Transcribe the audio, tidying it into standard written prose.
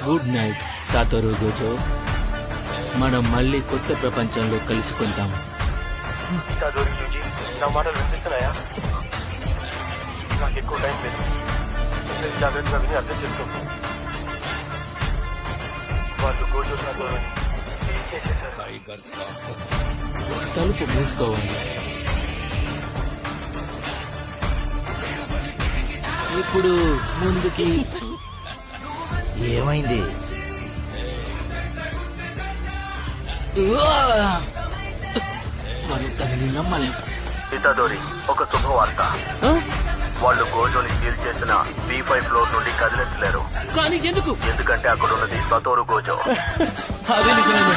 Good night సాతోరు Gozo. మనం మళ్ళీ కొత్త ప్రపంచంలో కలుసుకుందాం. నా మాటలు వినిపిస్తున్నాయా? నాకు ఎక్కువ టైం లేదు. జాగ్రత్తగా విని అర్థం చేసుకో. వాళ్ళు గోజో సాతోరుని ఏం చేసేశారు? తలుపు మూసుకోవాలి. ఇప్పుడు ముందుకి. ఏమైంది? మనం తనని నమ్మాలి. ఇతదోరి ఒక శుభవార్త. వాళ్ళు గోజోని సీల్ చేసిన B5 ఫ్లోర్ నుండి కదిలించలేరు. కానీ ఎందుకు? ఎందుకంటే అక్కడ ఉన్నది సతోరు గోజో. అదే నిజమే.